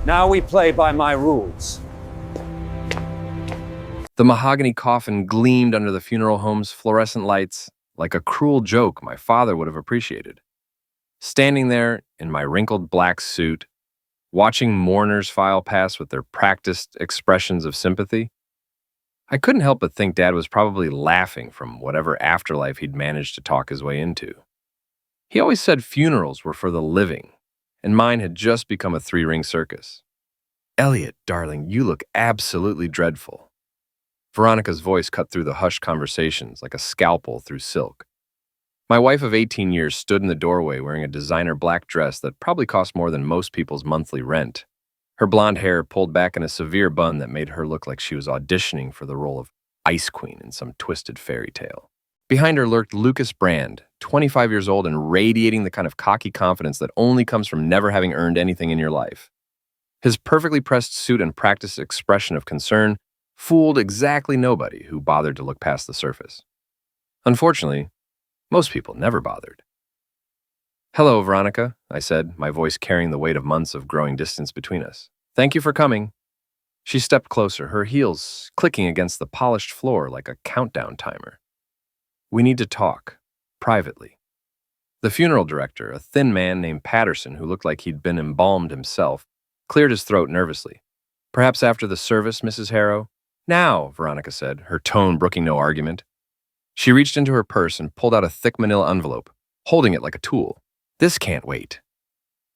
Now we play by my rules. The mahogany coffin gleamed under the funeral home's fluorescent lights like a cruel joke my father would have appreciated. Standing there in my wrinkled black suit, watching mourners file past with their practiced expressions of sympathy, I couldn't help but think Dad was probably laughing from whatever afterlife he'd managed to talk his way into. He always said funerals were for the living, and mine had just become a three-ring circus. "Elliot, darling, you look absolutely dreadful." Veronica's voice cut through the hushed conversations like a scalpel through silk. My wife of 18 years stood in the doorway wearing a designer black dress that probably cost more than most people's monthly rent. Her blonde hair pulled back in a severe bun that made her look like she was auditioning for the role of Ice Queen in some twisted fairy tale. Behind her lurked Lucas Brand, 25 years old and radiating the kind of cocky confidence that only comes from never having earned anything in your life. His perfectly pressed suit and practiced expression of concern fooled exactly nobody who bothered to look past the surface. Unfortunately, most people never bothered. "Hello, Veronica," I said, my voice carrying the weight of months of growing distance between us. "Thank you for coming." She stepped closer, her heels clicking against the polished floor like a countdown timer. "We need to talk, privately." The funeral director, a thin man named Patterson who looked like he'd been embalmed himself, cleared his throat nervously. "Perhaps after the service, Mrs. Harrow?" "Now," Veronica said, her tone brooking no argument. She reached into her purse and pulled out a thick manila envelope, holding it like a tool. "This can't wait."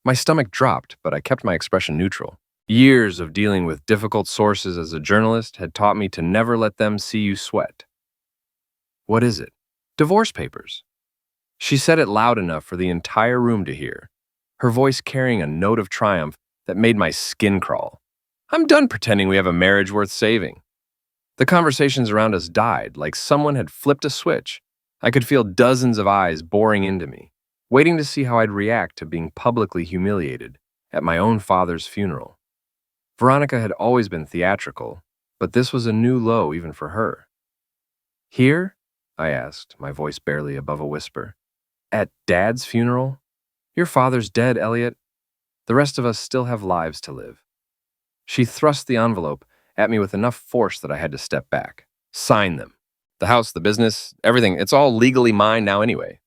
My stomach dropped, but I kept my expression neutral. Years of dealing with difficult sources as a journalist had taught me to never let them see you sweat. "What is it?" "Divorce papers." She said it loud enough for the entire room to hear, her voice carrying a note of triumph that made my skin crawl. I'm done pretending we have a marriage worth saving. The conversations around us died, like someone had flipped a switch. I could feel dozens of eyes boring into me, waiting to see how I'd react to being publicly humiliated at my own father's funeral. Veronica had always been theatrical, but this was a new low even for her. "Here?" I asked, my voice barely above a whisper. "At Dad's funeral? Your father's dead, Elliot. The rest of us still have lives to live." She thrust the envelope at me with enough force that I had to step back. "Sign them. The house, the business, everything, it's all legally mine now anyway."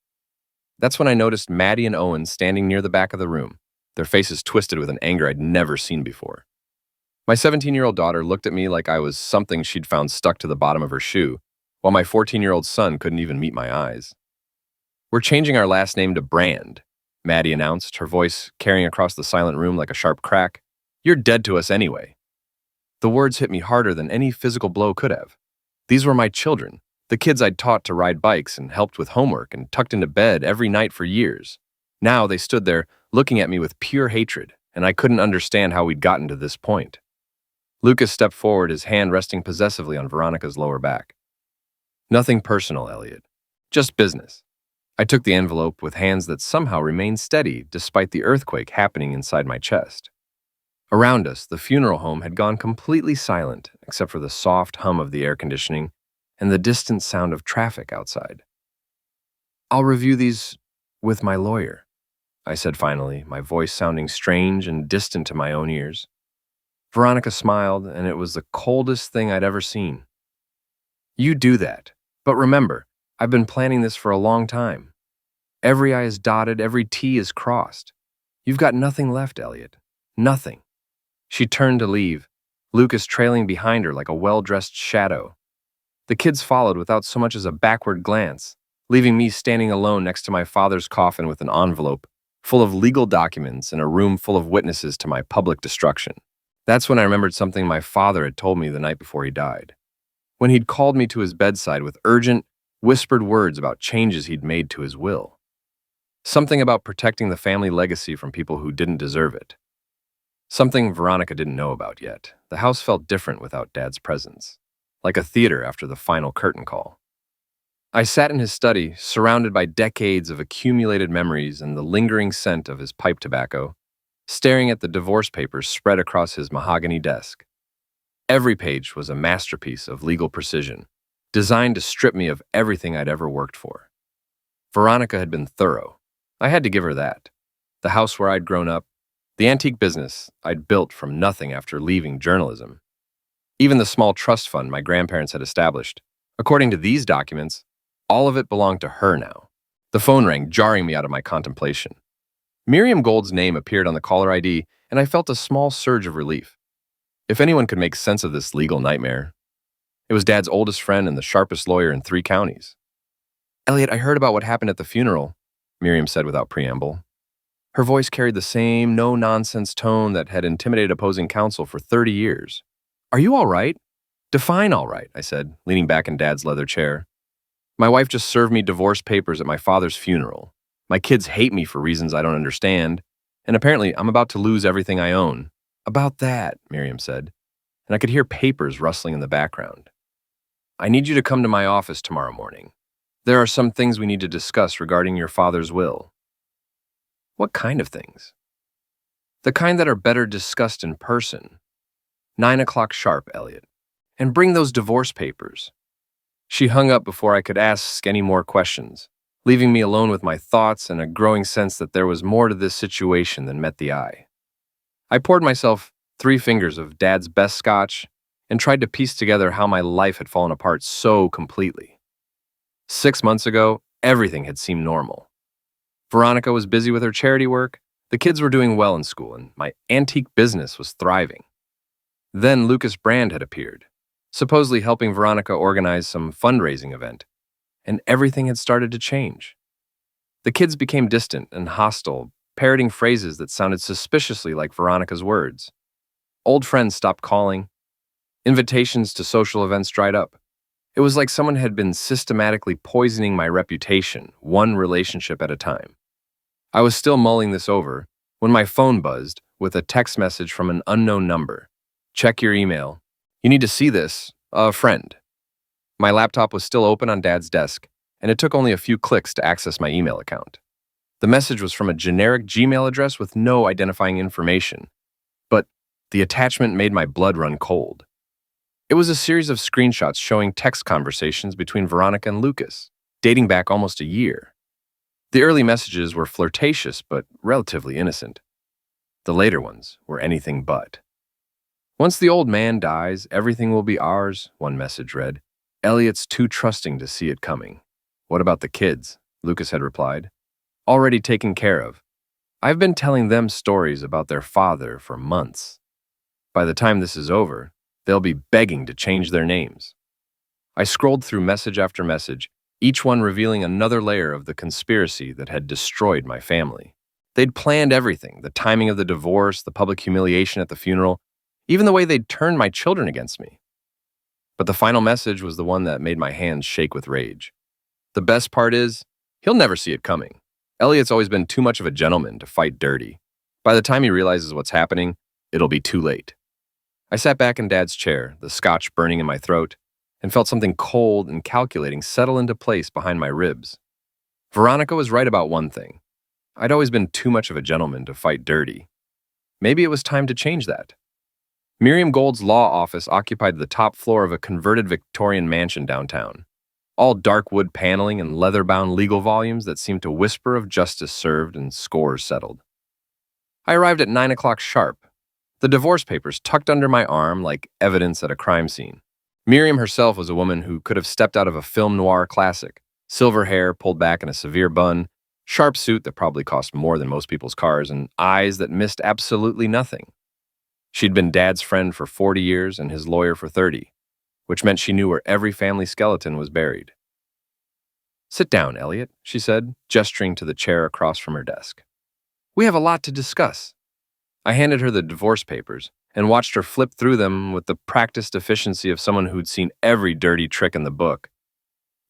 That's when I noticed Maddie and Owen standing near the back of the room, their faces twisted with an anger I'd never seen before. My 17-year-old daughter looked at me like I was something she'd found stuck to the bottom of her shoe, while my 14-year-old son couldn't even meet my eyes. "We're changing our last name to Brand," Maddie announced, her voice carrying across the silent room like a sharp crack. "You're dead to us anyway." The words hit me harder than any physical blow could have. These were my children, the kids I'd taught to ride bikes and helped with homework and tucked into bed every night for years. Now they stood there looking at me with pure hatred, and I couldn't understand how we'd gotten to this point. Lucas stepped forward, his hand resting possessively on Veronica's lower back. "Nothing personal, Elliot. Just business." I took the envelope with hands that somehow remained steady despite the earthquake happening inside my chest. Around us, the funeral home had gone completely silent except for the soft hum of the air conditioning and the distant sound of traffic outside. "I'll review these with my lawyer," I said finally, my voice sounding strange and distant to my own ears. Veronica smiled, and it was the coldest thing I'd ever seen. "You do that, but remember, I've been planning this for a long time. Every I is dotted, every T is crossed. You've got nothing left, Elliot. Nothing." She turned to leave, Lucas trailing behind her like a well-dressed shadow. The kids followed without so much as a backward glance, leaving me standing alone next to my father's coffin with an envelope full of legal documents and a room full of witnesses to my public destruction. That's when I remembered something my father had told me the night before he died. When he'd called me to his bedside with urgent, whispered words about changes he'd made to his will. Something about protecting the family legacy from people who didn't deserve it. Something Veronica didn't know about yet. The house felt different without Dad's presence, like a theater after the final curtain call. I sat in his study, surrounded by decades of accumulated memories and the lingering scent of his pipe tobacco, staring at the divorce papers spread across his mahogany desk. Every page was a masterpiece of legal precision, designed to strip me of everything I'd ever worked for. Veronica had been thorough. I had to give her that. The house where I'd grown up, The antique business I'd built from nothing after leaving journalism. Even the small trust fund my grandparents had established. According to these documents, all of it belonged to her now. The phone rang, jarring me out of my contemplation. Miriam Gold's name appeared on the caller ID, and I felt a small surge of relief. If anyone could make sense of this legal nightmare, it was Dad's oldest friend and the sharpest lawyer in 3 counties. "Elliot, I heard about what happened at the funeral," Miriam said without preamble. Her voice carried the same no-nonsense tone that had intimidated opposing counsel for 30 years. "Are you all right?" "Define all right," I said, leaning back in Dad's leather chair. "My wife just served me divorce papers at my father's funeral. My kids hate me for reasons I don't understand, and apparently I'm about to lose everything I own." "About that," Miriam said, and I could hear papers rustling in the background. "I need you to come to my office tomorrow morning. There are some things we need to discuss regarding your father's will." "What kind of things?" "The kind that are better discussed in person. 9 o'clock sharp, Elliot. And bring those divorce papers." She hung up before I could ask any more questions, leaving me alone with my thoughts and a growing sense that there was more to this situation than met the eye. I poured myself 3 fingers of Dad's best scotch and tried to piece together how my life had fallen apart so completely. 6 months ago, everything had seemed normal. Veronica was busy with her charity work, the kids were doing well in school, and my antique business was thriving. Then Lucas Brand had appeared, supposedly helping Veronica organize some fundraising event, and everything had started to change. The kids became distant and hostile, parroting phrases that sounded suspiciously like Veronica's words. Old friends stopped calling. Invitations to social events dried up. It was like someone had been systematically poisoning my reputation, one relationship at a time. I was still mulling this over when my phone buzzed with a text message from an unknown number. "Check your email. You need to see this. A friend." My laptop was still open on Dad's desk, and it took only a few clicks to access my email account. The message was from a generic Gmail address with no identifying information, but the attachment made my blood run cold. It was a series of screenshots showing text conversations between Veronica and Lucas, dating back almost a year. The early messages were flirtatious but relatively innocent. The later ones were anything but. "Once the old man dies, everything will be ours," one message read. "Elliot's too trusting to see it coming." "What about the kids?" Lucas had replied. "Already taken care of. I've been telling them stories about their father for months. By the time this is over, they'll be begging to change their names." I scrolled through message after message, each one revealing another layer of the conspiracy that had destroyed my family. They'd planned everything, the timing of the divorce, the public humiliation at the funeral, even the way they'd turned my children against me. But the final message was the one that made my hands shake with rage. "The best part is, he'll never see it coming. Elliot's always been too much of a gentleman to fight dirty. By the time he realizes what's happening, it'll be too late." I sat back in Dad's chair, the scotch burning in my throat, and felt something cold and calculating settle into place behind my ribs. Veronica was right about one thing. I'd always been too much of a gentleman to fight dirty. Maybe it was time to change that. Miriam Gold's law office occupied the top floor of a converted Victorian mansion downtown, all dark wood paneling and leather-bound legal volumes that seemed to whisper of justice served and scores settled. I arrived at 9 o'clock sharp, the divorce papers tucked under my arm like evidence at a crime scene. Miriam herself was a woman who could have stepped out of a film noir classic. Silver hair pulled back in a severe bun, sharp suit that probably cost more than most people's cars, and eyes that missed absolutely nothing. She'd been Dad's friend for 40 years and his lawyer for 30, which meant she knew where every family skeleton was buried. "Sit down, Elliot," she said, gesturing to the chair across from her desk. "We have a lot to discuss." I handed her the divorce papers and watched her flip through them with the practiced efficiency of someone who'd seen every dirty trick in the book.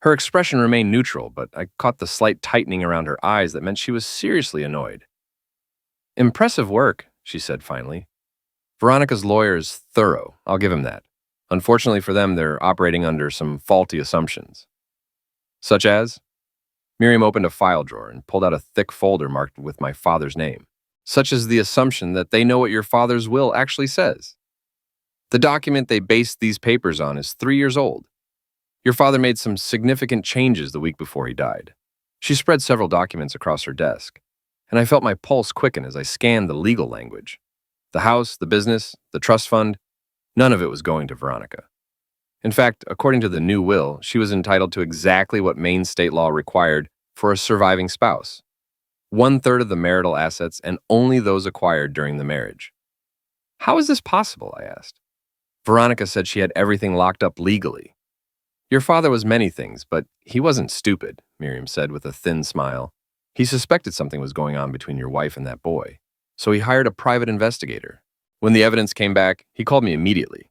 Her expression remained neutral, but I caught the slight tightening around her eyes that meant she was seriously annoyed. "Impressive work," she said finally. "Veronica's lawyer is thorough, I'll give him that. Unfortunately for them, they're operating under some faulty assumptions." "Such as?" Miriam opened a file drawer and pulled out a thick folder marked with my father's name. "Such as the assumption that they know what your father's will actually says. The document they based these papers on is 3 years old. Your father made some significant changes the week before he died." She spread several documents across her desk, and I felt my pulse quicken as I scanned the legal language. The house, the business, the trust fund, none of it was going to Veronica. In fact, according to the new will, she was entitled to exactly what Maine state law required for a surviving spouse: 1/3 of the marital assets and only those acquired during the marriage. How is this possible? I asked. Veronica said she had everything locked up legally. Your father was many things, but he wasn't stupid, Miriam said with a thin smile. He suspected something was going on between your wife and that boy, so he hired a private investigator. When the evidence came back, he called me immediately.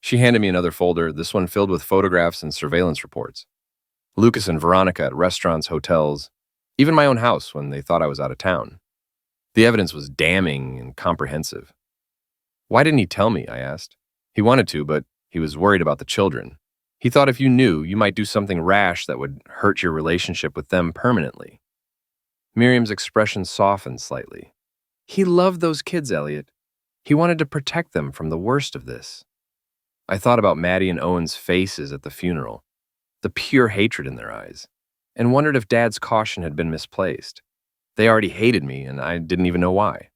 She handed me another folder, this one filled with photographs and surveillance reports. Lucas and Veronica at restaurants, hotels, even my own house when they thought I was out of town. The evidence was damning and comprehensive. Why didn't he tell me? I asked. He wanted to, but he was worried about the children. He thought if you knew, you might do something rash that would hurt your relationship with them permanently. Miriam's expression softened slightly. He loved those kids, Elliot. He wanted to protect them from the worst of this. I thought about Maddie and Owen's faces at the funeral, the pure hatred in their eyes, and wondered if Dad's caution had been misplaced. They already hated me, and I didn't even know why.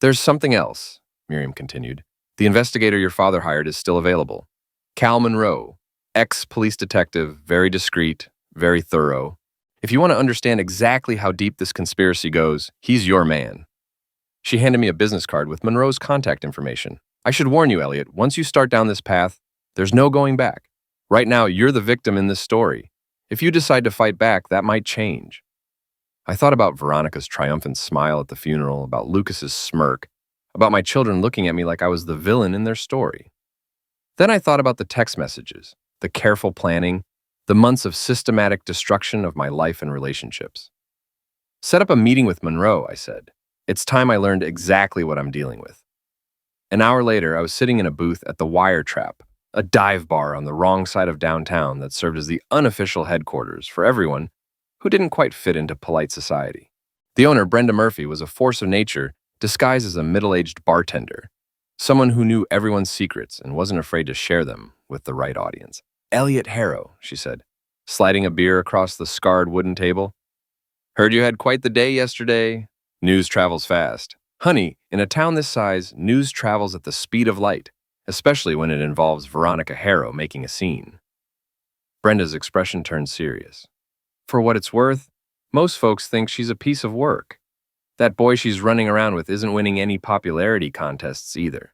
There's something else, Miriam continued. The investigator your father hired is still available. Cal Monroe, ex-police detective, very discreet, very thorough. If you want to understand exactly how deep this conspiracy goes, he's your man. She handed me a business card with Monroe's contact information. I should warn you, Elliot, once you start down this path, there's no going back. Right now, you're the victim in this story. If you decide to fight back, that might change. I thought about Veronica's triumphant smile at the funeral, about Lucas's smirk, about my children looking at me like I was the villain in their story. Then I thought about the text messages, the careful planning, the months of systematic destruction of my life and relationships. Set up a meeting with Monroe, I said. It's time I learned exactly what I'm dealing with. An hour later, I was sitting in a booth at the Wire Trap, a dive bar on the wrong side of downtown that served as the unofficial headquarters for everyone who didn't quite fit into polite society. The owner, Brenda Murphy, was a force of nature disguised as a middle-aged bartender, someone who knew everyone's secrets and wasn't afraid to share them with the right audience. Elliot Harrow, she said, sliding a beer across the scarred wooden table. Heard you had quite the day yesterday. News travels fast. Honey, in a town this size, news travels at the speed of light, especially when it involves Veronica Harrow making a scene. Brenda's expression turned serious. For what it's worth, most folks think she's a piece of work. That boy she's running around with isn't winning any popularity contests either.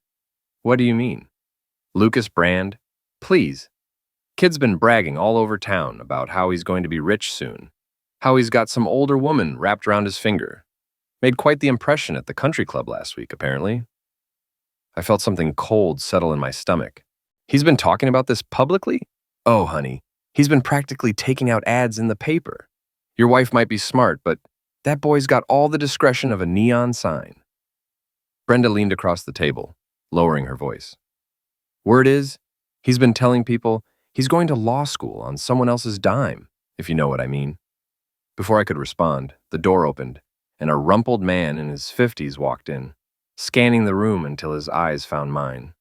What do you mean? Lucas Brand? Please. Kid's been bragging all over town about how he's going to be rich soon, how he's got some older woman wrapped around his finger. Made quite the impression at the country club last week, apparently. I felt something cold settle in my stomach. He's been talking about this publicly? Oh, honey, he's been practically taking out ads in the paper. Your wife might be smart, but that boy's got all the discretion of a neon sign. Brenda leaned across the table, lowering her voice. Word is, he's been telling people he's going to law school on someone else's dime, if you know what I mean. Before I could respond, the door opened, and a rumpled man in his 50s walked in, scanning the room until his eyes found mine.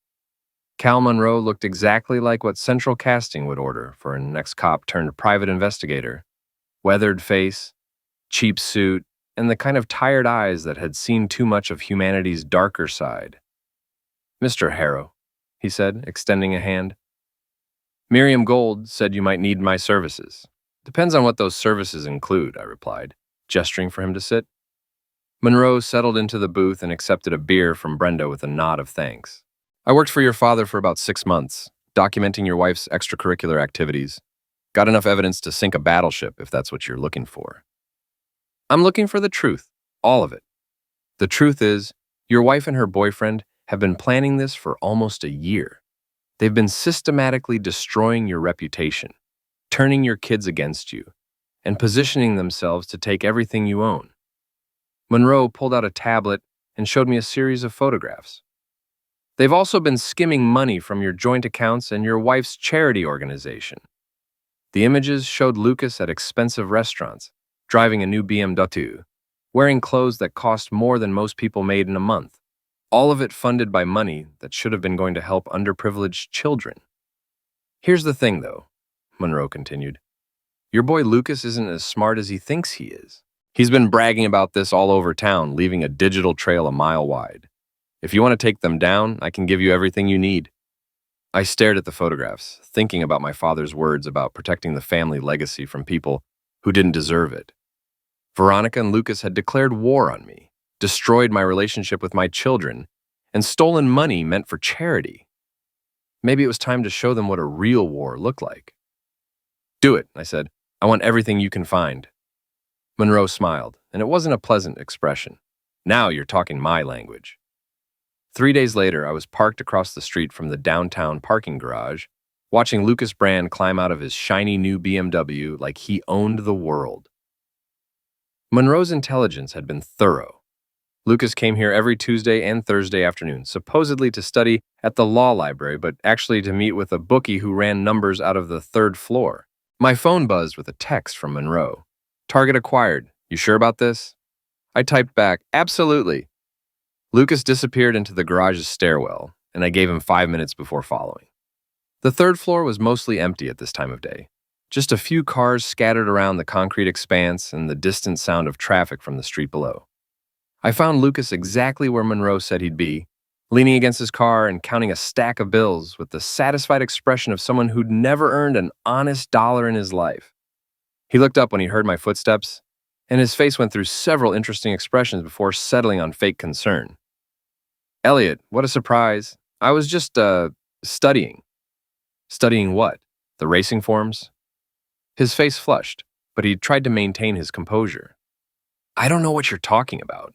Cal Monroe looked exactly like what Central Casting would order for an ex-cop turned private investigator. Weathered face, cheap suit, and the kind of tired eyes that had seen too much of humanity's darker side. Mr. Harrow, he said, extending a hand. Miriam Gold said you might need my services. Depends on what those services include, I replied, gesturing for him to sit. Monroe settled into the booth and accepted a beer from Brenda with a nod of thanks. I worked for your father for about 6 months, documenting your wife's extracurricular activities. Got enough evidence to sink a battleship if that's what you're looking for. I'm looking for the truth, all of it. The truth is, your wife and her boyfriend have been planning this for almost a year. They've been systematically destroying your reputation, turning your kids against you, and positioning themselves to take everything you own. Monroe pulled out a tablet and showed me a series of photographs. They've also been skimming money from your joint accounts and your wife's charity organization. The images showed Lucas at expensive restaurants, driving a new BMW, wearing clothes that cost more than most people made in a month, all of it funded by money that should have been going to help underprivileged children. Here's the thing, though, Monroe continued. Your boy Lucas isn't as smart as he thinks he is. He's been bragging about this all over town, leaving a digital trail a mile wide. If you want to take them down, I can give you everything you need. I stared at the photographs, thinking about my father's words about protecting the family legacy from people who didn't deserve it. Veronica and Lucas had declared war on me, destroyed my relationship with my children, and stolen money meant for charity. Maybe it was time to show them what a real war looked like. Do it, I said. I want everything you can find. Monroe smiled, and it wasn't a pleasant expression. Now you're talking my language. 3 days later, I was parked across the street from the downtown parking garage, watching Lucas Brand climb out of his shiny new BMW like he owned the world. Monroe's intelligence had been thorough. Lucas came here every Tuesday and Thursday afternoon, supposedly to study at the law library, but actually to meet with a bookie who ran numbers out of the third floor. My phone buzzed with a text from Monroe. Target acquired. You sure about this? I typed back, absolutely. Lucas disappeared into the garage's stairwell, and I gave him 5 minutes before following. The third floor was mostly empty at this time of day. Just a few cars scattered around the concrete expanse and the distant sound of traffic from the street below. I found Lucas exactly where Monroe said he'd be, leaning against his car and counting a stack of bills with the satisfied expression of someone who'd never earned an honest dollar in his life. He looked up when he heard my footsteps, and his face went through several interesting expressions before settling on fake concern. Elliot, what a surprise. I was just, studying. Studying what? The racing forms? His face flushed, but he tried to maintain his composure. I don't know what you're talking about.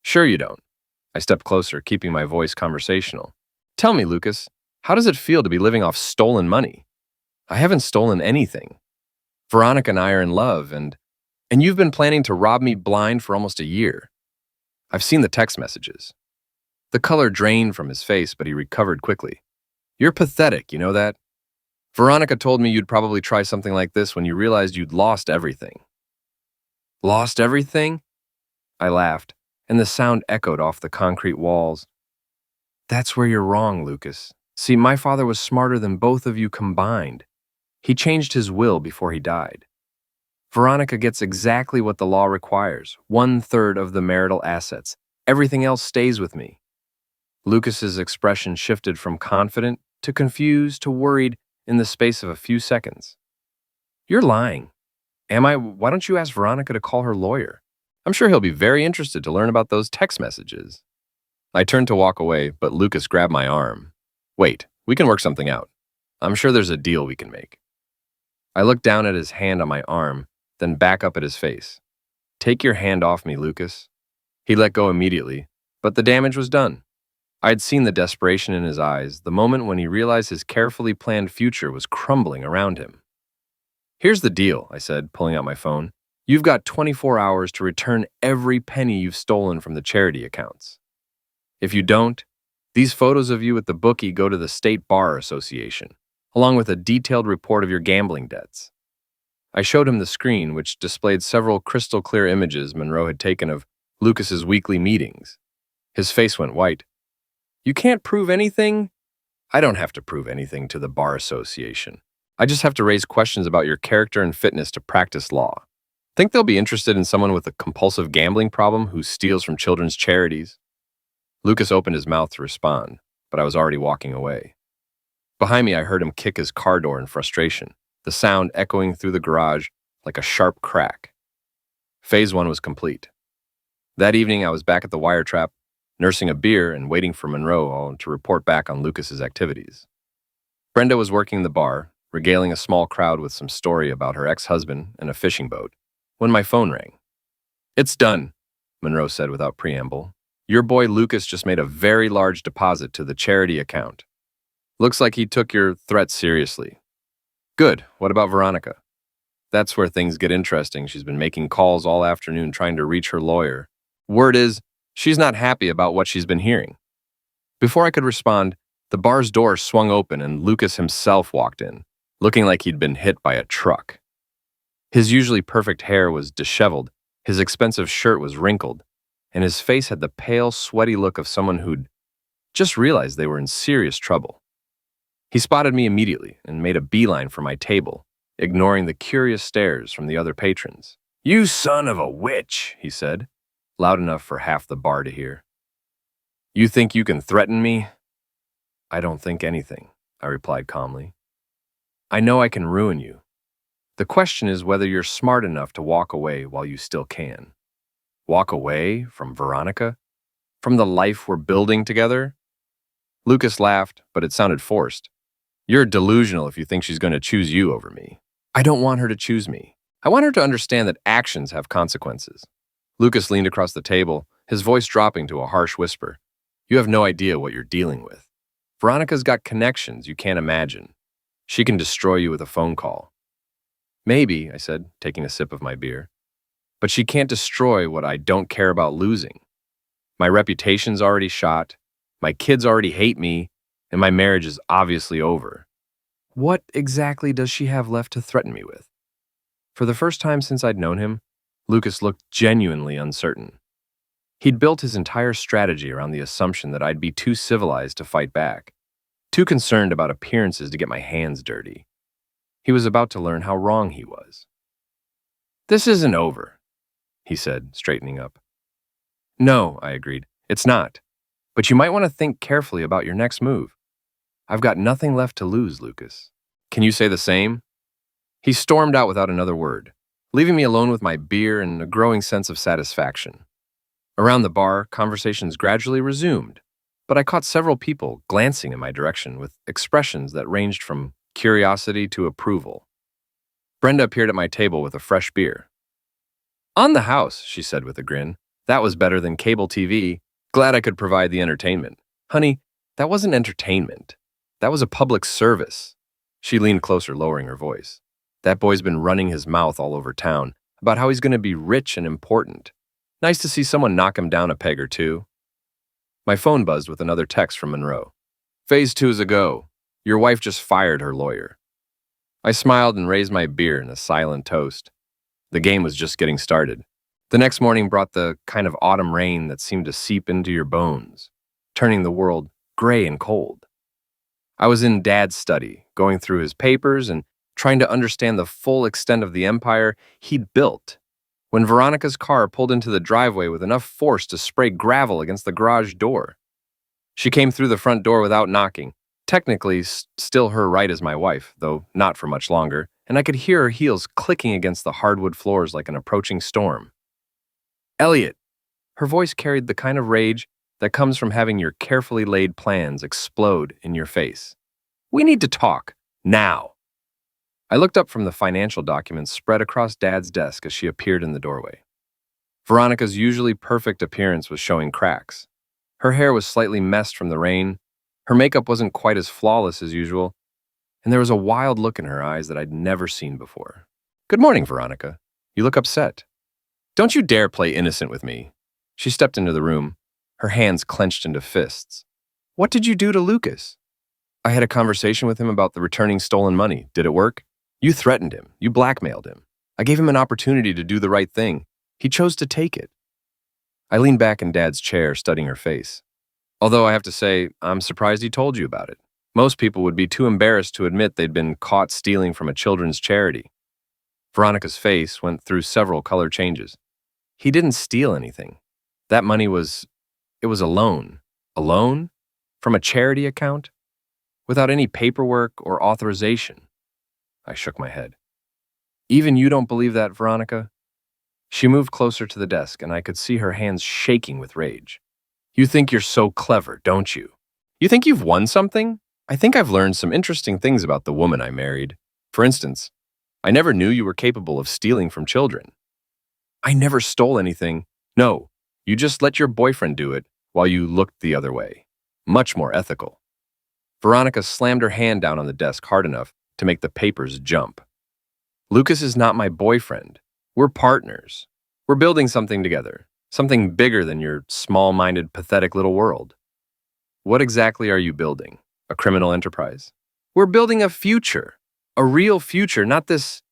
Sure you don't. I stepped closer, keeping my voice conversational. Tell me, Lucas, how does it feel to be living off stolen money? I haven't stolen anything. Veronica and I are in love, and you've been planning to rob me blind for almost a year. I've seen the text messages. The color drained from his face, but he recovered quickly. You're pathetic, you know that? Veronica told me you'd probably try something like this when you realized you'd lost everything. Lost everything? I laughed, and the sound echoed off the concrete walls. That's where you're wrong, Lucas. See, my father was smarter than both of you combined. He changed his will before he died. Veronica gets exactly what the law requires, 1/3 of the marital assets. Everything else stays with me. Lucas's expression shifted from confident to confused to worried in the space of a few seconds. You're lying. Am I? Why don't you ask Veronica to call her lawyer? I'm sure he'll be very interested to learn about those text messages. I turned to walk away, but Lucas grabbed my arm. Wait, we can work something out. I'm sure there's a deal we can make. I looked down at his hand on my arm, then back up at his face. Take your hand off me, Lucas. He let go immediately, but the damage was done. I had seen the desperation in his eyes, the moment when he realized his carefully planned future was crumbling around him. Here's the deal, I said, pulling out my phone. You've got 24 hours to return every penny you've stolen from the charity accounts. If you don't, these photos of you at the bookie go to the State Bar Association, along with a detailed report of your gambling debts. I showed him the screen, which displayed several crystal-clear images Monroe had taken of Lucas's weekly meetings. His face went white. You can't prove anything? I don't have to prove anything to the Bar Association. I just have to raise questions about your character and fitness to practice law. Think they'll be interested in someone with a compulsive gambling problem who steals from children's charities? Lucas opened his mouth to respond, but I was already walking away. Behind me, I heard him kick his car door in frustration, the sound echoing through the garage like a sharp crack. Phase 1 was complete. That evening, I was back at the wire trap, nursing a beer and waiting for Monroe to report back on Lucas's activities. Brenda was working the bar, regaling a small crowd with some story about her ex-husband and a fishing boat, when my phone rang. It's done, Monroe said without preamble. Your boy Lucas just made a very large deposit to the charity account. Looks like he took your threat seriously. Good. What about Veronica? That's where things get interesting. She's been making calls all afternoon trying to reach her lawyer. Word is, she's not happy about what she's been hearing. Before I could respond, the bar's door swung open and Lucas himself walked in, looking like he'd been hit by a truck. His usually perfect hair was disheveled, his expensive shirt was wrinkled, and his face had the pale, sweaty look of someone who'd just realized they were in serious trouble. He spotted me immediately and made a beeline for my table, ignoring the curious stares from the other patrons. You son of a witch, he said, loud enough for half the bar to hear. You think you can threaten me? I don't think anything, I replied calmly. I know I can ruin you. The question is whether you're smart enough to walk away while you still can. Walk away from Veronica? From the life we're building together? Lucas laughed, but it sounded forced. You're delusional if you think she's going to choose you over me. I don't want her to choose me. I want her to understand that actions have consequences. Lucas leaned across the table, his voice dropping to a harsh whisper. You have no idea what you're dealing with. Veronica's got connections you can't imagine. She can destroy you with a phone call. Maybe, I said, taking a sip of my beer. But she can't destroy what I don't care about losing. My reputation's already shot, my kids already hate me, and my marriage is obviously over. What exactly does she have left to threaten me with? For the first time since I'd known him, Lucas looked genuinely uncertain. He'd built his entire strategy around the assumption that I'd be too civilized to fight back, too concerned about appearances to get my hands dirty. He was about to learn how wrong he was. This isn't over, he said, straightening up. No, I agreed, it's not. But you might want to think carefully about your next move. I've got nothing left to lose, Lucas. Can you say the same? He stormed out without another word, leaving me alone with my beer and a growing sense of satisfaction. Around the bar, conversations gradually resumed, but I caught several people glancing in my direction with expressions that ranged from curiosity to approval. Brenda appeared at my table with a fresh beer. On the house, she said with a grin. That was better than cable TV. Glad I could provide the entertainment. Honey, that wasn't entertainment. That was a public service. She leaned closer, lowering her voice. That boy's been running his mouth all over town about how he's going to be rich and important. Nice to see someone knock him down a peg or two. My phone buzzed with another text from Monroe. Phase 2 is a go. Your wife just fired her lawyer. I smiled and raised my beer in a silent toast. The game was just getting started. The next morning brought the kind of autumn rain that seemed to seep into your bones, turning the world gray and cold. I was in Dad's study, going through his papers and trying to understand the full extent of the empire he'd built, when Veronica's car pulled into the driveway with enough force to spray gravel against the garage door. She came through the front door without knocking, technically still her right as my wife, though not for much longer, and I could hear her heels clicking against the hardwood floors like an approaching storm. Elliot! Her voice carried the kind of rage that comes from having your carefully laid plans explode in your face. We need to talk, now. I looked up from the financial documents spread across Dad's desk as she appeared in the doorway. Veronica's usually perfect appearance was showing cracks. Her hair was slightly messed from the rain, her makeup wasn't quite as flawless as usual, and there was a wild look in her eyes that I'd never seen before. Good morning, Veronica. You look upset. Don't you dare play innocent with me. She stepped into the room, her hands clenched into fists. What did you do to Lucas? I had a conversation with him about the returning stolen money. Did it work? You threatened him. You blackmailed him. I gave him an opportunity to do the right thing. He chose to take it. I leaned back in Dad's chair, studying her face. Although I have to say, I'm surprised he told you about it. Most people would be too embarrassed to admit they'd been caught stealing from a children's charity. Veronica's face went through several color changes. He didn't steal anything. That money it was a loan. A loan? From a charity account? Without any paperwork or authorization. I shook my head. Even you don't believe that, Veronica? She moved closer to the desk, and I could see her hands shaking with rage. You think you're so clever, don't you? You think you've won something? I think I've learned some interesting things about the woman I married. For instance, I never knew you were capable of stealing from children. I never stole anything. No, you just let your boyfriend do it while you looked the other way. Much more ethical. Veronica slammed her hand down on the desk hard enough to make the papers jump. Lucas is not my boyfriend. We're partners. We're building something together. Something bigger than your small-minded, pathetic little world. What exactly are you building? A criminal enterprise? We're building a future. A real future, not this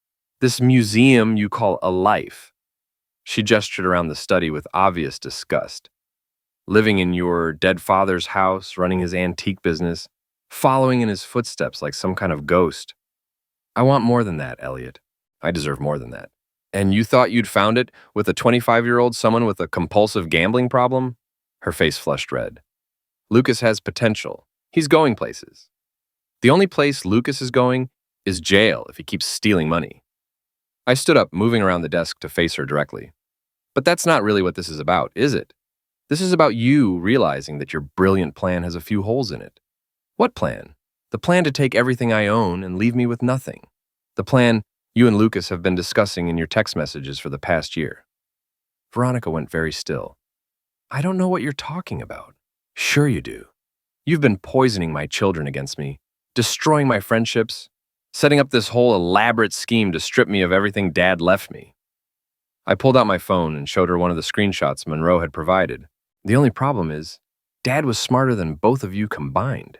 museum you call a life. She gestured around the study with obvious disgust. Living in your dead father's house, running his antique business, following in his footsteps like some kind of ghost. I want more than that, Elliot. I deserve more than that. And you thought you'd found it with a 25-year-old someone with a compulsive gambling problem? Her face flushed red. Lucas has potential. He's going places. The only place Lucas is going is jail if he keeps stealing money. I stood up, moving around the desk to face her directly. But that's not really what this is about, is it? This is about you realizing that your brilliant plan has a few holes in it. What plan? The plan to take everything I own and leave me with nothing. The plan you and Lucas have been discussing in your text messages for the past year. Veronica went very still. I don't know what you're talking about. Sure you do. You've been poisoning my children against me, destroying my friendships, setting up this whole elaborate scheme to strip me of everything Dad left me. I pulled out my phone and showed her one of the screenshots Monroe had provided. The only problem is, Dad was smarter than both of you combined.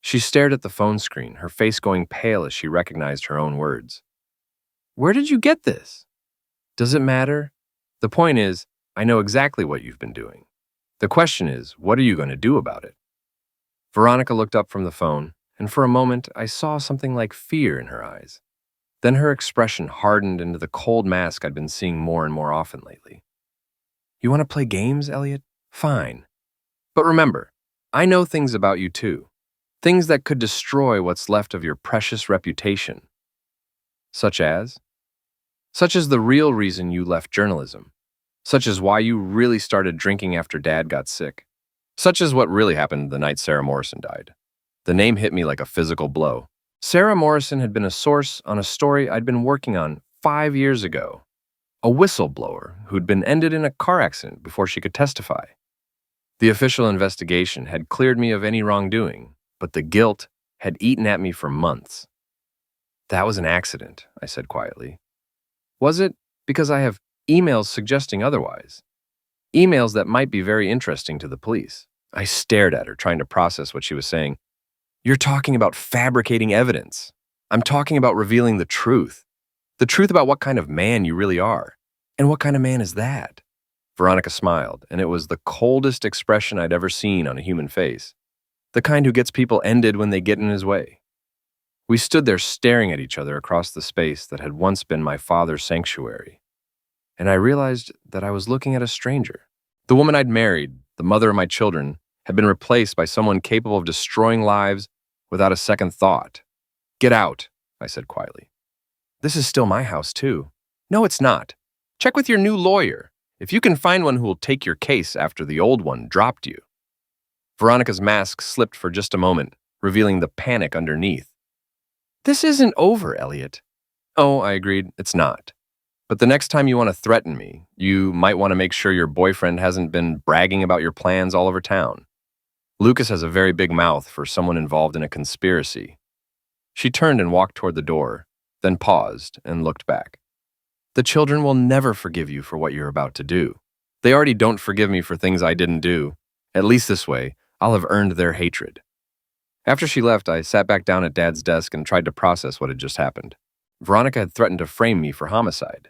She stared at the phone screen, her face going pale as she recognized her own words. Where did you get this? Does it matter? The point is, I know exactly what you've been doing. The question is, what are you going to do about it? Veronica looked up from the phone, and for a moment I saw something like fear in her eyes. Then her expression hardened into the cold mask I'd been seeing more and more often lately. You want to play games, Elliot? Fine. But remember, I know things about you too. Things that could destroy what's left of your precious reputation. Such as? Such as the real reason you left journalism. Such as why you really started drinking after Dad got sick. Such as what really happened the night Sarah Morrison died. The name hit me like a physical blow. Sarah Morrison had been a source on a story I'd been working on 5 years ago. A whistleblower who'd been ended in a car accident before she could testify. The official investigation had cleared me of any wrongdoing, but the guilt had eaten at me for months. That was an accident, I said quietly. Was it? Because I have emails suggesting otherwise. Emails that might be very interesting to the police. I stared at her, trying to process what she was saying. You're talking about fabricating evidence. I'm talking about revealing the truth. The truth about what kind of man you really are. And what kind of man is that? Veronica smiled, and it was the coldest expression I'd ever seen on a human face. The kind who gets people ended when they get in his way. We stood there staring at each other across the space that had once been my father's sanctuary. And I realized that I was looking at a stranger. The woman I'd married, the mother of my children, had been replaced by someone capable of destroying lives without a second thought. Get out, I said quietly. This is still my house, too. No, it's not. Check with your new lawyer, if you can find one who will take your case after the old one dropped you. Veronica's mask slipped for just a moment, revealing the panic underneath. This isn't over, Elliot. Oh, I agreed, it's not. But the next time you want to threaten me, you might want to make sure your boyfriend hasn't been bragging about your plans all over town. Lucas has a very big mouth for someone involved in a conspiracy. She turned and walked toward the door, then paused and looked back. The children will never forgive you for what you're about to do. They already don't forgive me for things I didn't do. At least this way, I'll have earned their hatred. After she left, I sat back down at Dad's desk and tried to process what had just happened. Veronica had threatened to frame me for homicide.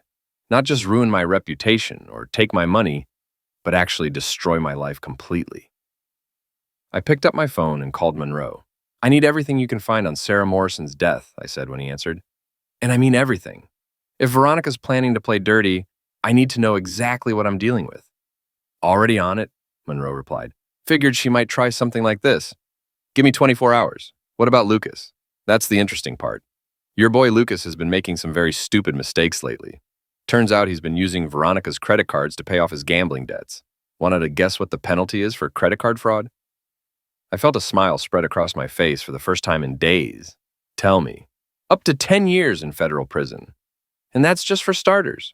Not just ruin my reputation or take my money, but actually destroy my life completely. I picked up my phone and called Monroe. I need everything you can find on Sarah Morrison's death, I said when he answered. And I mean everything. If Veronica's planning to play dirty, I need to know exactly what I'm dealing with. Already on it, Monroe replied. Figured she might try something like this. Give me 24 hours. What about Lucas? That's the interesting part. Your boy Lucas has been making some very stupid mistakes lately. Turns out he's been using Veronica's credit cards to pay off his gambling debts. Wanted to guess what the penalty is for credit card fraud? I felt a smile spread across my face for the first time in days. Tell me. Up to 10 years in federal prison. And that's just for starters.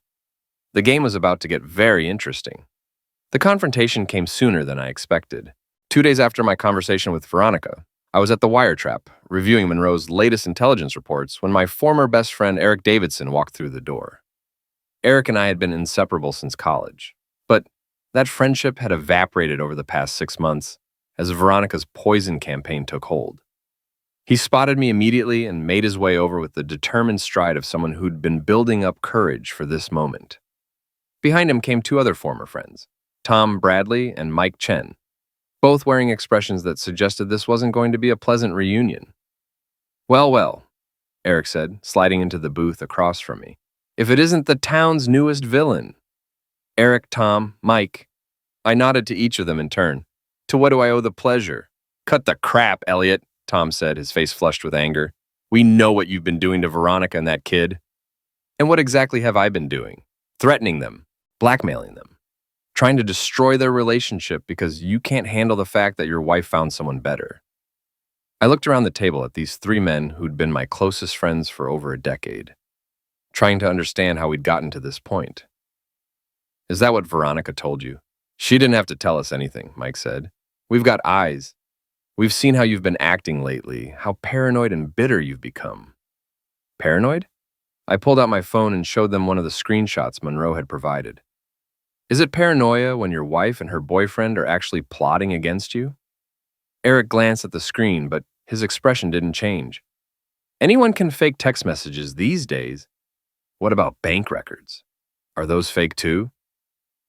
The game was about to get very interesting. The confrontation came sooner than I expected. 2 days after my conversation with Veronica, I was at the wiretap, reviewing Monroe's latest intelligence reports when my former best friend Eric Davidson walked through the door. Eric and I had been inseparable since college, but that friendship had evaporated over the past 6 months as Veronica's poison campaign took hold. He spotted me immediately and made his way over with the determined stride of someone who'd been building up courage for this moment. Behind him came 2 other former friends, Tom Bradley and Mike Chen, both wearing expressions that suggested this wasn't going to be a pleasant reunion. Well, well, Eric said, sliding into the booth across from me. If it isn't the town's newest villain. Eric, Tom, Mike. I nodded to each of them in turn. To what do I owe the pleasure? Cut the crap, Elliot, Tom said, his face flushed with anger. We know what you've been doing to Veronica and that kid. And what exactly have I been doing? Threatening them, blackmailing them, trying to destroy their relationship because you can't handle the fact that your wife found someone better. I looked around the table at these three men who'd been my closest friends for over a decade, trying to understand how we'd gotten to this point. Is that what Veronica told you? She didn't have to tell us anything, Mike said. We've got eyes. We've seen how you've been acting lately, how paranoid and bitter you've become. Paranoid? I pulled out my phone and showed them one of the screenshots Monroe had provided. Is it paranoia when your wife and her boyfriend are actually plotting against you? Eric glanced at the screen, but his expression didn't change. Anyone can fake text messages these days. What about bank records? Are those fake too?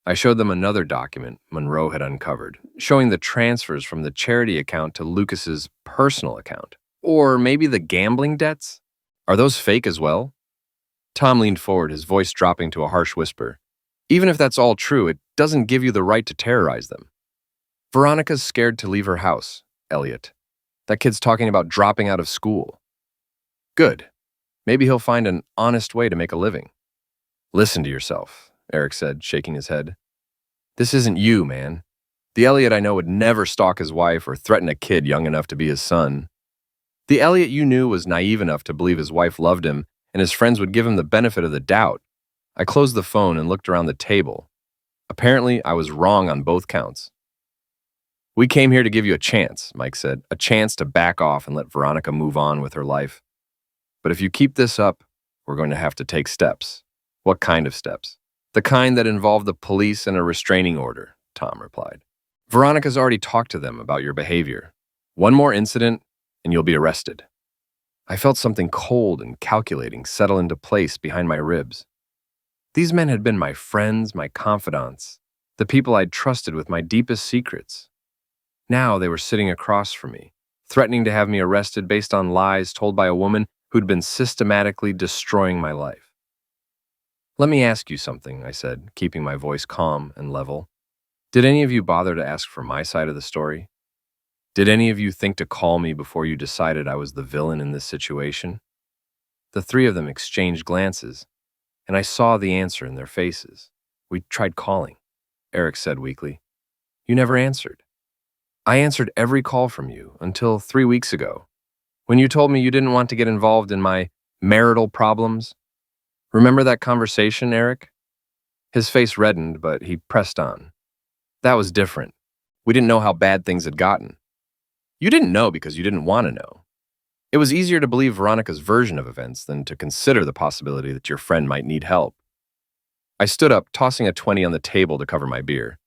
I showed them another document Monroe had uncovered, showing the transfers from the charity account to Lucas's personal account. Or maybe the gambling debts? Are those fake as well? Tom leaned forward, his voice dropping to a harsh whisper. Even if that's all true, it doesn't give you the right to terrorize them. Veronica's scared to leave her house, Elliot. That kid's talking about dropping out of school. Good. Maybe he'll find an honest way to make a living. Listen to yourself, Eric said, shaking his head. This isn't you, man. The Elliot I know would never stalk his wife or threaten a kid young enough to be his son. The Elliot you knew was naive enough to believe his wife loved him and his friends would give him the benefit of the doubt. I closed the phone and looked around the table. Apparently, I was wrong on both counts. We came here to give you a chance, Mike said, a chance to back off and let Veronica move on with her life. But if you keep this up, we're going to have to take steps. What kind of steps? The kind that involve the police and a restraining order, Tom replied. Veronica's already talked to them about your behavior. One more incident, and you'll be arrested. I felt something cold and calculating settle into place behind my ribs. These men had been my friends, my confidants, the people I'd trusted with my deepest secrets. Now they were sitting across from me, threatening to have me arrested based on lies told by a woman who'd been systematically destroying my life. Let me ask you something, I said, keeping my voice calm and level. Did any of you bother to ask for my side of the story? Did any of you think to call me before you decided I was the villain in this situation? The three of them exchanged glances, and I saw the answer in their faces. We tried calling, Eric said weakly. You never answered. I answered every call from you until 3 weeks ago, when you told me you didn't want to get involved in my marital problems. Remember that conversation, Eric? His face reddened, but he pressed on. That was different. We didn't know how bad things had gotten. You didn't know because you didn't want to know. It was easier to believe Veronica's version of events than to consider the possibility that your friend might need help. I stood up, tossing a 20 on the table to cover my beer.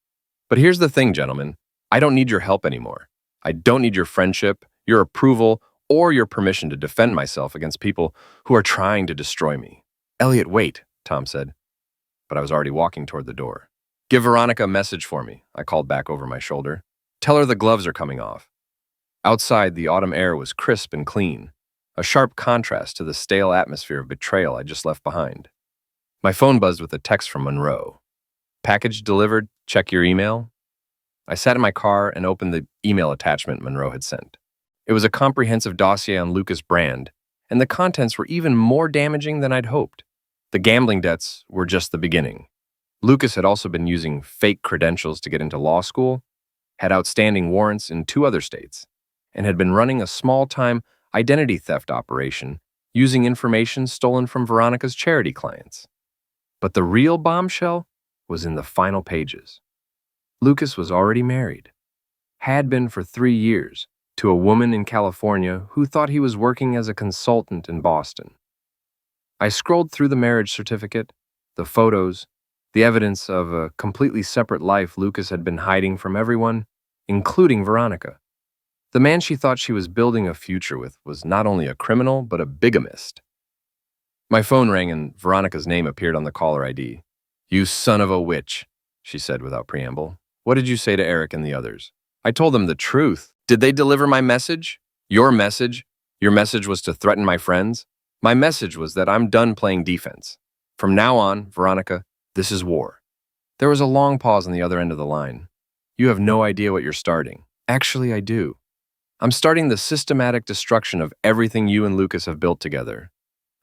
But here's the thing, gentlemen. I don't need your help anymore. I don't need your friendship, your approval, or your permission to defend myself against people who are trying to destroy me. Elliot, wait, Tom said. But I was already walking toward the door. Give Veronica a message for me, I called back over my shoulder. Tell her the gloves are coming off. Outside, the autumn air was crisp and clean, a sharp contrast to the stale atmosphere of betrayal I just left behind. My phone buzzed with a text from Monroe. Package delivered, check your email. I sat in my car and opened the email attachment Monroe had sent. It was a comprehensive dossier on Lucas Brand, and the contents were even more damaging than I'd hoped. The gambling debts were just the beginning. Lucas had also been using fake credentials to get into law school, had outstanding warrants in 2 other states, and had been running a small-time identity theft operation using information stolen from Veronica's charity clients. But the real bombshell was in the final pages. Lucas was already married, had been for 3 years, to a woman in California who thought he was working as a consultant in Boston. I scrolled through the marriage certificate, the photos, the evidence of a completely separate life Lucas had been hiding from everyone, including Veronica. The man she thought she was building a future with was not only a criminal, but a bigamist. My phone rang and Veronica's name appeared on the caller ID. You son of a witch, she said without preamble. What did you say to Eric and the others? I told them the truth. Did they deliver my message? Your message? Your message was to threaten my friends? My message was that I'm done playing defense. From now on, Veronica, this is war. There was a long pause on the other end of the line. You have no idea what you're starting. Actually, I do. I'm starting the systematic destruction of everything you and Lucas have built together.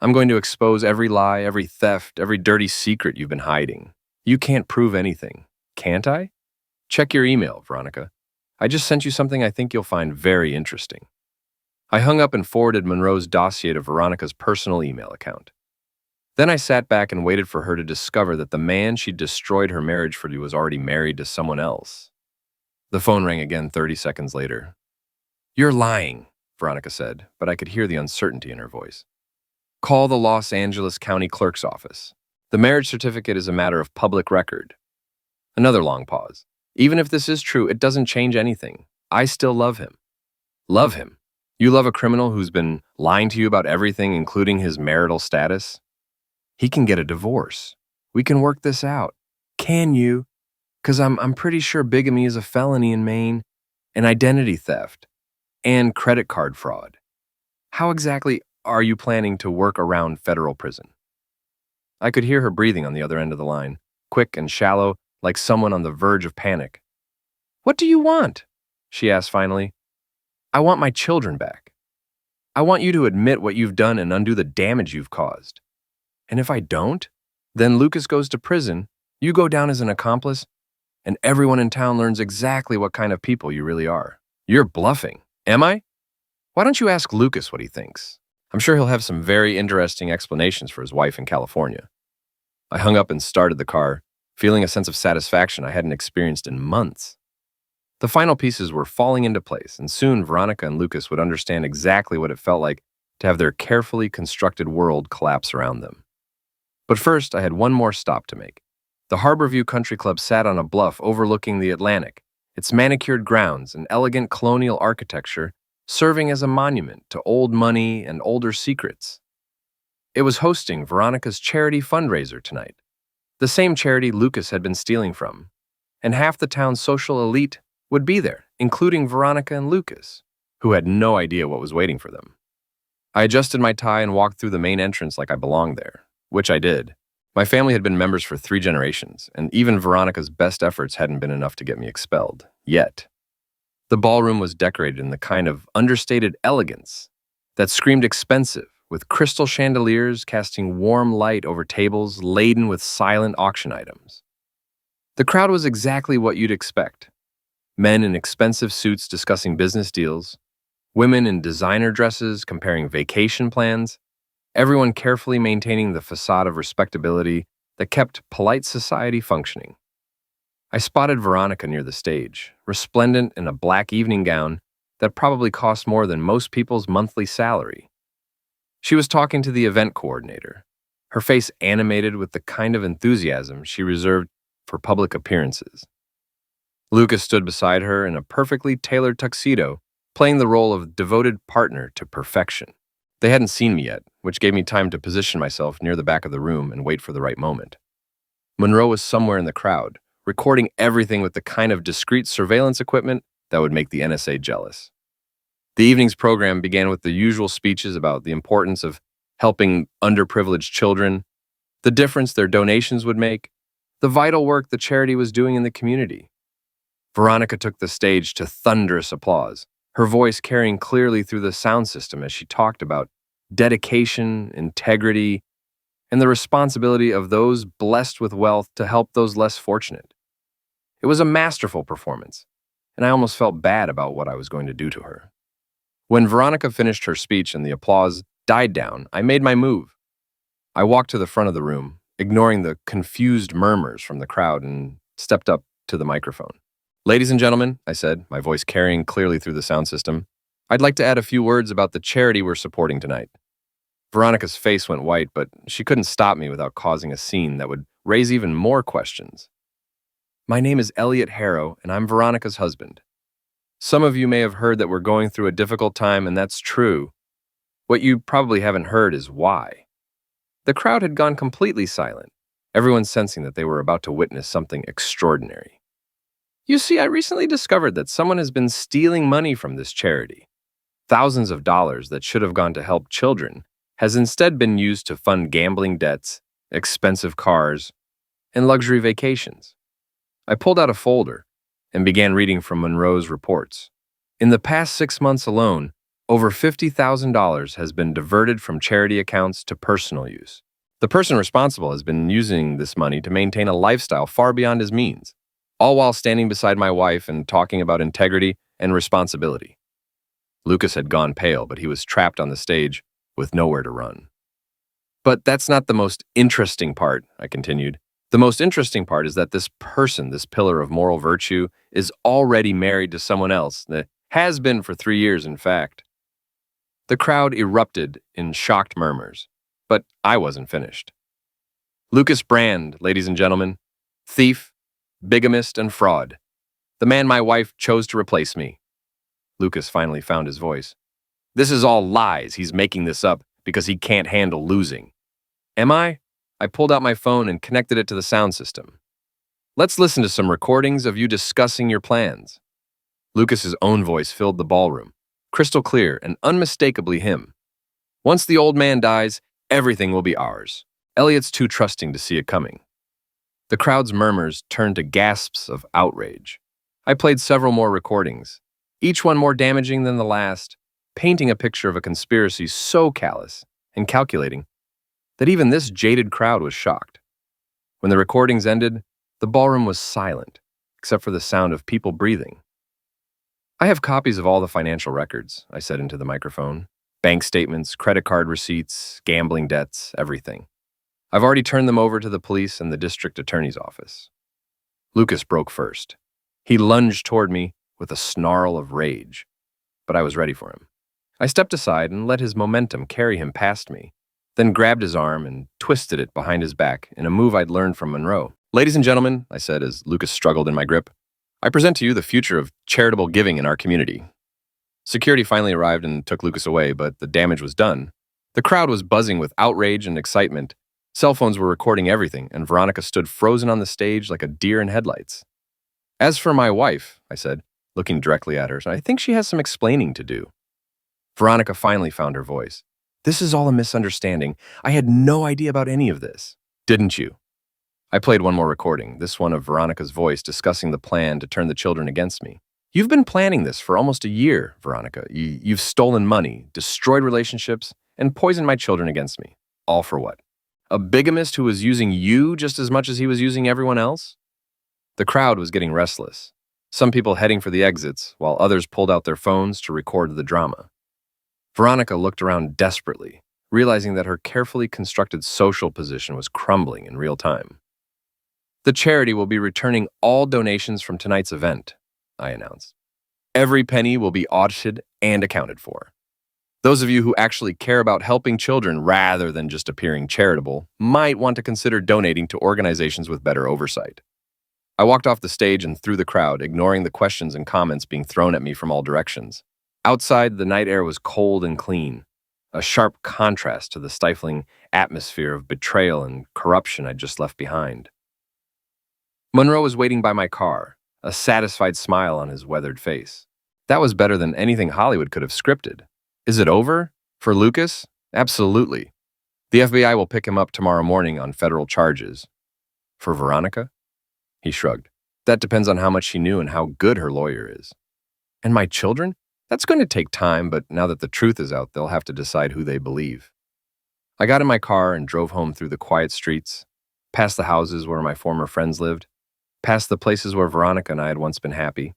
I'm going to expose every lie, every theft, every dirty secret you've been hiding. You can't prove anything. Can't I? Check your email, Veronica. I just sent you something I think you'll find very interesting. I hung up and forwarded Monroe's dossier to Veronica's personal email account. Then I sat back and waited for her to discover that the man she'd destroyed her marriage for was already married to someone else. The phone rang again 30 seconds later. You're lying, Veronica said, but I could hear the uncertainty in her voice. Call the Los Angeles County Clerk's office. The marriage certificate is a matter of public record. Another long pause. Even if this is true, it doesn't change anything. I still love him. Love him? You love a criminal who's been lying to you about everything, including his marital status? He can get a divorce. We can work this out. Can you? Because I'm pretty sure bigamy is a felony in Maine, and identity theft, and credit card fraud. How exactly are you planning to work around federal prison? I could hear her breathing on the other end of the line, quick and shallow, like someone on the verge of panic. What do you want? She asked finally. I want my children back. I want you to admit what you've done and undo the damage you've caused. And if I don't, then Lucas goes to prison, you go down as an accomplice, and everyone in town learns exactly what kind of people you really are. You're bluffing, am I? Why don't you ask Lucas what he thinks? I'm sure he'll have some very interesting explanations for his wife in California. I hung up and started the car, feeling a sense of satisfaction I hadn't experienced in months. The final pieces were falling into place, and soon Veronica and Lucas would understand exactly what it felt like to have their carefully constructed world collapse around them. But first, I had one more stop to make. The Harborview Country Club sat on a bluff overlooking the Atlantic, its manicured grounds and elegant colonial architecture serving as a monument to old money and older secrets. It was hosting Veronica's charity fundraiser tonight, the same charity Lucas had been stealing from, and half the town's social elite would be there, including Veronica and Lucas, who had no idea what was waiting for them. I adjusted my tie and walked through the main entrance like I belonged there, which I did. My family had been members for 3 generations, and even Veronica's best efforts hadn't been enough to get me expelled, yet. The ballroom was decorated in the kind of understated elegance that screamed expensive, with crystal chandeliers casting warm light over tables laden with silent auction items. The crowd was exactly what you'd expect. Men in expensive suits discussing business deals, women in designer dresses comparing vacation plans, everyone carefully maintaining the facade of respectability that kept polite society functioning. I spotted Veronica near the stage, resplendent in a black evening gown that probably cost more than most people's monthly salary. She was talking to the event coordinator, her face animated with the kind of enthusiasm she reserved for public appearances. Lucas stood beside her in a perfectly tailored tuxedo, playing the role of devoted partner to perfection. They hadn't seen me yet, which gave me time to position myself near the back of the room and wait for the right moment. Monroe was somewhere in the crowd, recording everything with the kind of discreet surveillance equipment that would make the NSA jealous. The evening's program began with the usual speeches about the importance of helping underprivileged children, the difference their donations would make, the vital work the charity was doing in the community. Veronica took the stage to thunderous applause, her voice carrying clearly through the sound system as she talked about dedication, integrity, and the responsibility of those blessed with wealth to help those less fortunate. It was a masterful performance, and I almost felt bad about what I was going to do to her. When Veronica finished her speech and the applause died down, I made my move. I walked to the front of the room, ignoring the confused murmurs from the crowd, and stepped up to the microphone. Ladies and gentlemen, I said, my voice carrying clearly through the sound system, I'd like to add a few words about the charity we're supporting tonight. Veronica's face went white, but she couldn't stop me without causing a scene that would raise even more questions. My name is Elliot Harrow, and I'm Veronica's husband. Some of you may have heard that we're going through a difficult time, and that's true. What you probably haven't heard is why. The crowd had gone completely silent, everyone sensing that they were about to witness something extraordinary. You see, I recently discovered that someone has been stealing money from this charity. Thousands of dollars that should have gone to help children has instead been used to fund gambling debts expensive cars, and luxury vacations. I pulled out a folder and began reading from Monroe's reports. In the past 6 months alone, over $50,000 has been diverted from charity accounts to personal use. The person responsible has been using this money to maintain a lifestyle far beyond his means, all while standing beside my wife and talking about integrity and responsibility. Lucas had gone pale, but he was trapped on the stage with nowhere to run. But that's not the most interesting part, I continued. The most interesting part is that this person, this pillar of moral virtue, is already married to someone else, that has been for 3 years, in fact. The crowd erupted in shocked murmurs, but I wasn't finished. Lucas Brand, ladies and gentlemen, thief, bigamist, and fraud. The man my wife chose to replace me. Lucas finally found his voice. This is all lies. He's making this up because he can't handle losing. Am I? I pulled out my phone and connected it to the sound system. Let's listen to some recordings of you discussing your plans. Lucas's own voice filled the ballroom, crystal clear and unmistakably him. Once the old man dies, everything will be ours. Elliot's too trusting to see it coming. The crowd's murmurs turned to gasps of outrage. I played several more recordings, each one more damaging than the last, painting a picture of a conspiracy so callous and calculating that even this jaded crowd was shocked. When the recordings ended, the ballroom was silent, except for the sound of people breathing. I have copies of all the financial records, I said into the microphone. Bank statements, credit card receipts, gambling debts, everything. I've already turned them over to the police and the district attorney's office. Lucas broke first. He lunged toward me with a snarl of rage, but I was ready for him. I stepped aside and let his momentum carry him past me, then grabbed his arm and twisted it behind his back in a move I'd learned from Monroe. Ladies and gentlemen, I said as Lucas struggled in my grip, I present to you the future of charitable giving in our community. Security finally arrived and took Lucas away, but the damage was done. The crowd was buzzing with outrage and excitement. Cell phones were recording everything, and Veronica stood frozen on the stage like a deer in headlights. As for my wife, I said, looking directly at her, I think she has some explaining to do. Veronica finally found her voice. This is all a misunderstanding. I had no idea about any of this. Didn't you? I played one more recording, this one of Veronica's voice discussing the plan to turn the children against me. You've been planning this for almost a year, Veronica. You've stolen money, destroyed relationships, and poisoned my children against me. All for what? A bigamist who was using you just as much as he was using everyone else? The crowd was getting restless, some people heading for the exits, while others pulled out their phones to record the drama. Veronica looked around desperately, realizing that her carefully constructed social position was crumbling in real time. The charity will be returning all donations from tonight's event, I announced. Every penny will be audited and accounted for. Those of you who actually care about helping children rather than just appearing charitable might want to consider donating to organizations with better oversight. I walked off the stage and through the crowd, ignoring the questions and comments being thrown at me from all directions. Outside, the night air was cold and clean, a sharp contrast to the stifling atmosphere of betrayal and corruption I'd just left behind. Monroe was waiting by my car, a satisfied smile on his weathered face. That was better than anything Hollywood could have scripted. Is it over? For Lucas? Absolutely. The FBI will pick him up tomorrow morning on federal charges. For Veronica? He shrugged. That depends on how much she knew and how good her lawyer is. And my children? That's going to take time, but now that the truth is out, they'll have to decide who they believe. I got in my car and drove home through the quiet streets, past the houses where my former friends lived, past the places where Veronica and I had once been happy.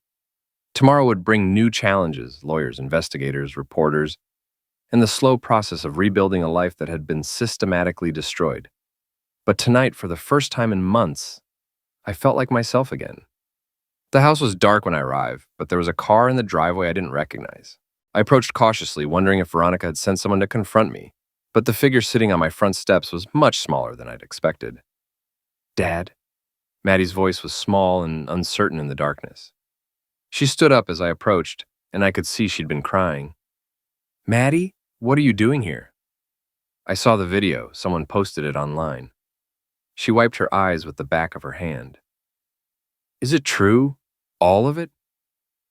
Tomorrow would bring new challenges, lawyers, investigators, reporters, and the slow process of rebuilding a life that had been systematically destroyed. But tonight, for the first time in months, I felt like myself again. The house was dark when I arrived, but there was a car in the driveway I didn't recognize. I approached cautiously, wondering if Veronica had sent someone to confront me, but the figure sitting on my front steps was much smaller than I'd expected. Dad? Maddie's voice was small and uncertain in the darkness. She stood up as I approached, and I could see she'd been crying. Maddie, what are you doing here? I saw the video. Someone posted it online. She wiped her eyes with the back of her hand. Is it true? All of it?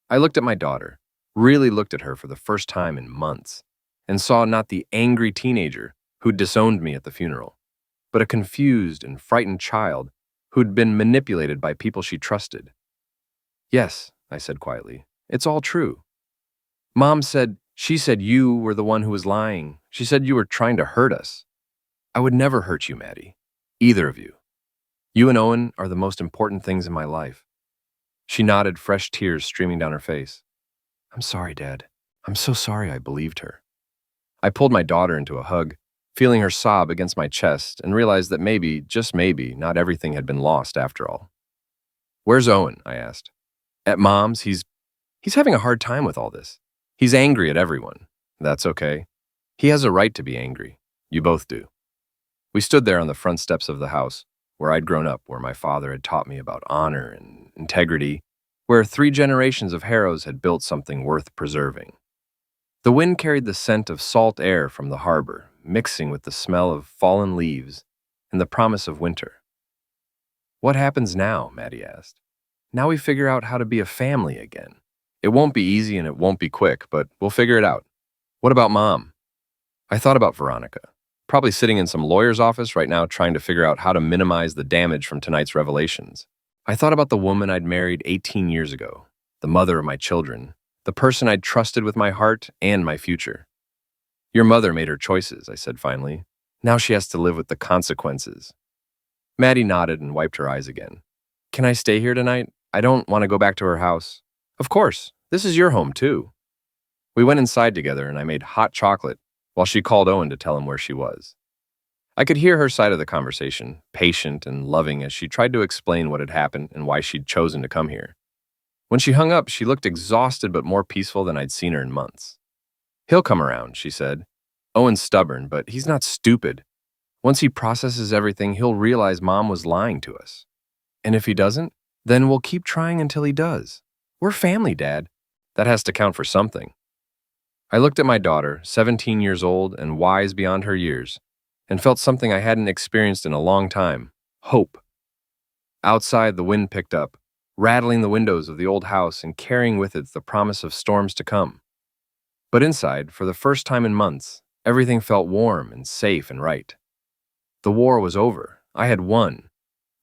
I looked at my daughter, really looked at her for the first time in months, and saw not the angry teenager who'd disowned me at the funeral, but a confused and frightened child who'd been manipulated by people she trusted. Yes, I said quietly, it's all true. She said you were the one who was lying. She said you were trying to hurt us. I would never hurt you, Maddie. Either of you. You and Owen are the most important things in my life. She nodded, fresh tears streaming down her face. I'm sorry, Dad. I'm so sorry I believed her. I pulled my daughter into a hug, feeling her sob against my chest, and realized that maybe, just maybe, not everything had been lost after all. Where's Owen? I asked. At Mom's. He's having a hard time with all this. He's angry at everyone. That's okay. He has a right to be angry. You both do. We stood there on the front steps of the house, where I'd grown up, where my father had taught me about honor and integrity, where 3 generations of Harrows had built something worth preserving. The wind carried the scent of salt air from the harbor, mixing with the smell of fallen leaves and the promise of winter. What happens now? Maddie asked. Now we figure out how to be a family again. It won't be easy and it won't be quick, but we'll figure it out. What about Mom? I thought about Veronica, probably sitting in some lawyer's office right now trying to figure out how to minimize the damage from tonight's revelations. I thought about the woman I'd married 18 years ago, the mother of my children, the person I'd trusted with my heart and my future. Your mother made her choices, I said finally. Now she has to live with the consequences. Maddie nodded and wiped her eyes again. Can I stay here tonight? I don't want to go back to her house. Of course, this is your home too. We went inside together and I made hot chocolate while she called Owen to tell him where she was. I could hear her side of the conversation, patient and loving as she tried to explain what had happened and why she'd chosen to come here. When she hung up, she looked exhausted but more peaceful than I'd seen her in months. He'll come around, she said. Owen's stubborn, but he's not stupid. Once he processes everything, he'll realize Mom was lying to us. And if he doesn't, then we'll keep trying until he does. We're family, Dad. That has to count for something. I looked at my daughter, 17 years old and wise beyond her years, and felt something I hadn't experienced in a long time: hope. Outside, the wind picked up, rattling the windows of the old house and carrying with it the promise of storms to come. But inside, for the first time in months, everything felt warm and safe and right. The war was over. I had won.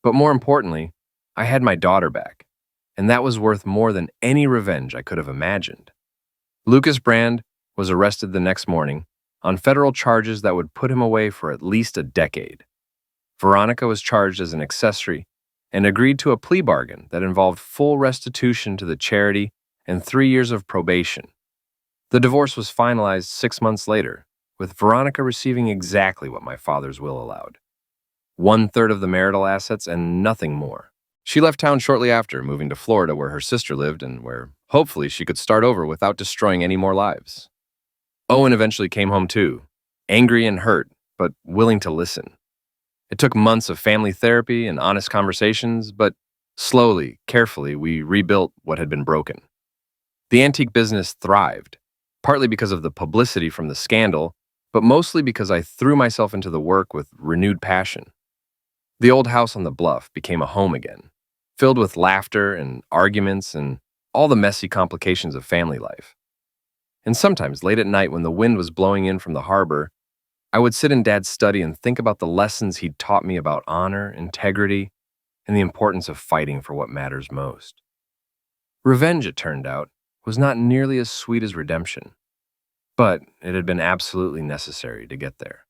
But more importantly, I had my daughter back, and that was worth more than any revenge I could have imagined. Lucas Brand was arrested the next morning on federal charges that would put him away for at least a decade. Veronica was charged as an accessory and agreed to a plea bargain that involved full restitution to the charity and 3 years of probation. The divorce was finalized 6 months later, with Veronica receiving exactly what my father's will allowed: 1/3 of the marital assets and nothing more. She left town shortly after, moving to Florida where her sister lived and where, hopefully, she could start over without destroying any more lives. Owen eventually came home too, angry and hurt, but willing to listen. It took months of family therapy and honest conversations, but slowly, carefully, we rebuilt what had been broken. The antique business thrived, partly because of the publicity from the scandal, but mostly because I threw myself into the work with renewed passion. The old house on the bluff became a home again, filled with laughter and arguments and all the messy complications of family life. And sometimes, late at night when the wind was blowing in from the harbor, I would sit in Dad's study and think about the lessons he'd taught me about honor, integrity, and the importance of fighting for what matters most. Revenge, it turned out, was not nearly as sweet as redemption, but it had been absolutely necessary to get there.